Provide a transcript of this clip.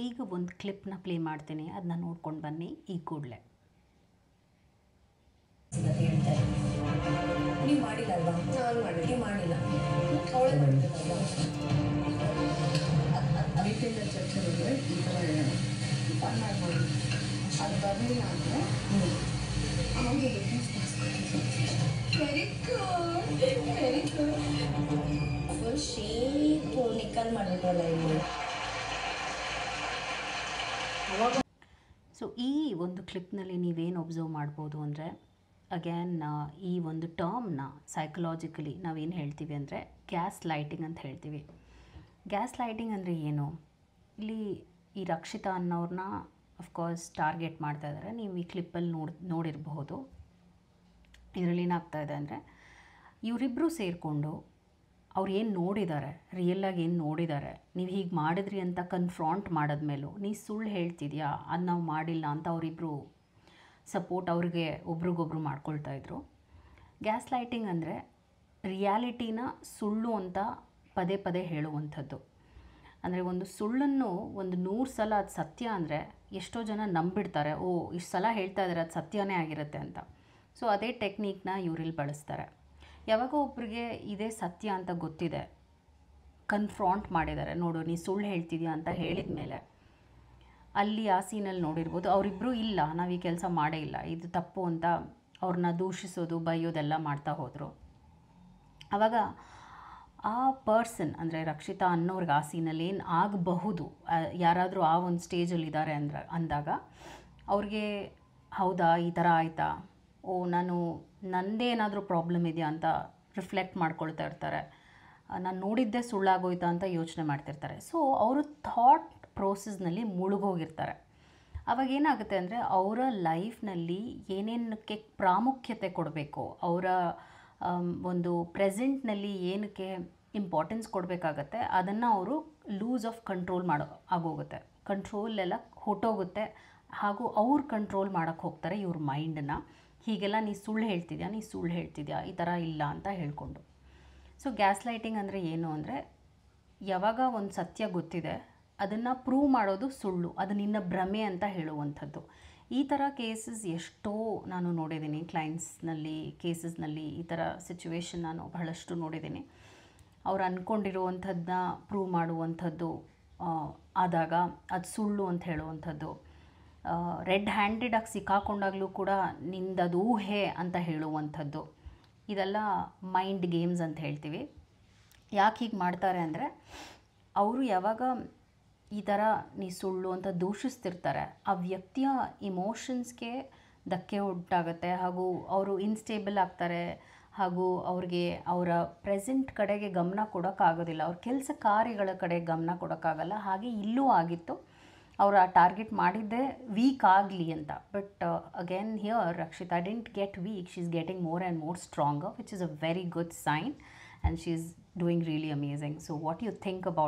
ಈಗ ಒಂದು ಕ್ಲಿಪ್ನ ಪ್ಲೇ ಮಾಡ್ತೀನಿ, ಅದನ್ನ ನೋಡ್ಕೊಂಡು ಬನ್ನಿ ಈ ಕೂಡಲೇ. ನೀವು ಮಾಡಿಲ್ಲ ಅಲ್ವಾ? ನಾನು ಮಾಡಿಲ್ಲ. ಮಾಡಿಲ್ಲ, ಅವಳೇ ಮಾಡಿದ್ದಲ್ವಾ? ವೀಕೆಂಡ್ ಚರ್ಚೆಗಳಿಗೆ ಈ ಥರ ಫನ್ನಾಗಿ ಮಾಡಿ ಅದು ಬರಲಿಲ್ಲ ಅಂದರೆ ಅಮಗೆ very good very good. Full shape ನಿಕ್ಕಲ್ ಮಾಡಿಬಿಟ್ರಲ್ಲ ಇಲ್ಲಿ. ಸೊ ಈ ಒಂದು ಕ್ಲಿಪ್ನಲ್ಲಿ ನೀವೇನು ಒಬ್ಸರ್ವ್ ಮಾಡ್ಬೋದು ಅಂದರೆ, ಅಗೇನ್ ಈ ಒಂದು ಟರ್ಮ್ನ ಸೈಕಲಾಜಿಕಲಿ ನಾವೇನು ಹೇಳ್ತೀವಿ ಅಂದರೆ ಗ್ಯಾಸ್ ಲೈಟಿಂಗ್ ಅಂತ ಹೇಳ್ತೀವಿ. ಗ್ಯಾಸ್ ಲೈಟಿಂಗ್ ಅಂದರೆ ಏನು? ಇಲ್ಲಿ ಈ ರಕ್ಷಿತಾ ಅನ್ನೋರನ್ನ ಅಫ್ಕೋರ್ಸ್ ಟಾರ್ಗೆಟ್ ಮಾಡ್ತಾ ಇದ್ದಾರೆ. ನೀವು ಈ ಕ್ಲಿಪ್ಪಲ್ಲಿ ನೋಡಿರಬಹುದು. ಇದರಲ್ಲಿ ಏನಾಗ್ತಾ ಇದೆ ಅಂದರೆ, ಇವರಿಬ್ಬರು ಸೇರಿಕೊಂಡು ಅವ್ರು ಏನು ನೋಡಿದ್ದಾರೆ, ರಿಯಲ್ಲಾಗಿ ಏನು ನೋಡಿದ್ದಾರೆ, ನೀವು ಹೀಗೆ ಮಾಡಿದ್ರಿ ಅಂತ ಕನ್ಫ್ರಾಂಟ್ ಮಾಡಿದ್ಮೇಲೂ ನೀ ಸುಳ್ಳು ಹೇಳ್ತಿದ್ಯಾ, ಅದು ನಾವು ಮಾಡಿಲ್ಲ ಅಂತ ಅವರಿಬ್ಬರು ಸಪೋರ್ಟ್ ಅವ್ರಿಗೆ ಒಬ್ರಿಗೊಬ್ರು ಮಾಡ್ಕೊಳ್ತಾಯಿದ್ರು. ಗ್ಯಾಸ್ ಲೈಟಿಂಗ್ ಅಂದರೆ ರಿಯಾಲಿಟಿನ ಸುಳ್ಳು ಅಂತ ಪದೇ ಪದೇ ಹೇಳುವಂಥದ್ದು. ಅಂದರೆ ಒಂದು ಸುಳ್ಳನ್ನು ಒಂದು 100 ಸಲ ಅದು ಸತ್ಯ ಅಂದರೆ ಎಷ್ಟೋ ಜನ ನಂಬಿಡ್ತಾರೆ, ಓ ಇಷ್ಟು ಸಲ ಹೇಳ್ತಾ ಇದ್ದಾರೆ ಅದು ಸತ್ಯನೇ ಆಗಿರುತ್ತೆ ಅಂತ. ಸೊ ಅದೇ ಟೆಕ್ನಿಕ್ನ ಇವರಲ್ಲಿ ಬಳಸ್ತಾರೆ. ಯಾವಾಗ ಒಬ್ಬರಿಗೆ ಇದೇ ಸತ್ಯ ಅಂತ ಗೊತ್ತಿದೆ, ಕನ್ಫ್ರಾಂಟ್ ಮಾಡಿದ್ದಾರೆ, ನೋಡು ನೀ ಸುಳ್ಳು ಹೇಳ್ತಿದ್ಯಾ ಅಂತ ಹೇಳಿದ ಮೇಲೆ, ಅಲ್ಲಿ ಆ ಸೀನಲ್ಲಿ ನೋಡಿರ್ಬೋದು ಅವರಿಬ್ಬರು ಇಲ್ಲ ನಾವು ಈ ಕೆಲಸ ಮಾಡೇ ಇಲ್ಲ, ಇದು ತಪ್ಪು ಅಂತ ಅವ್ರನ್ನ ದೂಷಿಸೋದು ಬೈಯೋದೆಲ್ಲ ಮಾಡ್ತಾ ಹೋದರು. ಆವಾಗ ಆ ಪರ್ಸನ್ ಅಂದರೆ ರಕ್ಷಿತಾ ಅನ್ನೋರ್ಗೆ ಆ ಸೀನಲ್ಲಿ ಏನು ಆಗಬಹುದು, ಯಾರಾದರೂ ಆ ಒಂದು ಸ್ಟೇಜಲ್ಲಿದ್ದಾರೆ ಅಂದಾಗ ಅವ್ರಿಗೆ ಹೌದಾ ಈ ಥರ ಆಯಿತಾ, ಓ ನನ್ನದೇ ಏನಾದರೂ ಪ್ರಾಬ್ಲಮ್ ಇದೆಯಾ ಅಂತ ರಿಫ್ಲೆಕ್ಟ್ ಮಾಡ್ಕೊಳ್ತಾ ಇರ್ತಾರೆ, ನಾನು ನೋಡಿದ್ದೇ ಸುಳ್ಳಾಗೋಯ್ತಾ ಅಂತ ಯೋಚನೆ ಮಾಡ್ತಿರ್ತಾರೆ. ಸೊ ಅವರು ಥಾಟ್ ಪ್ರೋಸೆಸ್ನಲ್ಲಿ ಮುಳುಗೋಗಿರ್ತಾರೆ. ಅವಾಗ ಏನಾಗುತ್ತೆ ಅಂದರೆ ಅವರ ಲೈಫ್ನಲ್ಲಿ ಏನೇನಕ್ಕೆ ಪ್ರಾಮುಖ್ಯತೆ ಕೊಡಬೇಕು, ಅವರ ಒಂದು ಪ್ರೆಸೆಂಟ್ನಲ್ಲಿ ಏನಕ್ಕೆ ಇಂಪಾರ್ಟೆನ್ಸ್ ಕೊಡಬೇಕಾಗತ್ತೆ ಅದನ್ನು ಅವರು ಲೂಸ್ ಆಫ್ ಕಂಟ್ರೋಲ್ ಆಗೋಗುತ್ತೆ. ಕಂಟ್ರೋಲೆಲ್ಲ ಹೊಟ್ಟೋಗುತ್ತೆ. ಹಾಗೂ ಅವ್ರು ಕಂಟ್ರೋಲ್ ಮಾಡೋಕ್ಕೆ ಹೋಗ್ತಾರೆ ಇವ್ರ ಮೈಂಡನ್ನು. ಹೀಗೆಲ್ಲ ನೀ ಸುಳ್ಳು ಹೇಳ್ತಿದ್ಯಾ ಈ ಥರ ಇಲ್ಲ ಅಂತ ಹೇಳ್ಕೊಂಡು. ಸೊ ಗ್ಯಾಸ್ ಲೈಟಿಂಗ್ ಅಂದರೆ ಏನು ಅಂದರೆ, ಯಾವಾಗ ಒಂದು ಸತ್ಯ ಗೊತ್ತಿದೆ ಅದನ್ನು ಪ್ರೂವ್ ಮಾಡೋದು ಸುಳ್ಳು, ಅದು ನಿನ್ನ ಭ್ರಮೆ ಅಂತ ಹೇಳುವಂಥದ್ದು. ಈ ಥರ ಕೇಸಸ್ ಎಷ್ಟೋ ನಾನು ನೋಡಿದ್ದೀನಿ ಕ್ಲೈಂಟ್ಸ್ನಲ್ಲಿ, ಕೇಸಸ್ನಲ್ಲಿ ಈ ಥರ ಸಿಚುವೇಶನ್ ನಾನು ಬಹಳಷ್ಟು ನೋಡಿದ್ದೀನಿ. ಅವ್ರು ಅಂದ್ಕೊಂಡಿರುವಂಥದ್ದನ್ನ ಪ್ರೂವ್ ಮಾಡುವಂಥದ್ದು ಆದಾಗ ಅದು ಸುಳ್ಳು ಅಂತ ಹೇಳುವಂಥದ್ದು, ರೆಡ್ ಹ್ಯಾಂಡೆಡಾಗಿ ಸಿಕ್ಕಾಕೊಂಡಾಗಲೂ ಕೂಡ ನಿಂದದು ಊಹೆ ಅಂತ ಹೇಳುವಂಥದ್ದು, ಇದೆಲ್ಲ ಮೈಂಡ್ ಗೇಮ್ಸ್ ಅಂತ ಹೇಳ್ತೀವಿ. ಯಾಕೆ ಹೀಗೆ ಮಾಡ್ತಾರೆ ಅಂದರೆ, ಅವರು ಯಾವಾಗ ಈ ಥರ ನೀ ಸುಳ್ಳು ಅಂತ ದೂಷಿಸ್ತಿರ್ತಾರೆ, ಆ ವ್ಯಕ್ತಿಯ ಇಮೋಷನ್ಸ್ಗೆ ಧಕ್ಕೆ ಉಂಟಾಗುತ್ತೆ, ಹಾಗೂ ಅವರು ಇನ್ಸ್ಟೇಬಲ್ ಆಗ್ತಾರೆ, ಹಾಗೂ ಅವ್ರಿಗೆ ಅವರ ಪ್ರೆಸೆಂಟ್ ಕಡೆಗೆ ಗಮನ ಕೊಡೋಕ್ಕಾಗೋದಿಲ್ಲ, ಅವ್ರ ಕೆಲಸ ಕಾರ್ಯಗಳ ಕಡೆ ಗಮನ ಕೊಡೋಕ್ಕಾಗಲ್ಲ. ಹಾಗೆ ಇಲ್ಲೂ ಆಗಿತ್ತು, ಅವರು ಆ ಟಾರ್ಗೆಟ್ ಮಾಡಿದ್ದೇ ವೀಕ್ ಆಗಲಿ ಅಂತ. But again here Rakshita didn't get weak, she is getting more and more stronger, which is a very good sign, and she is doing really amazing. So what you think about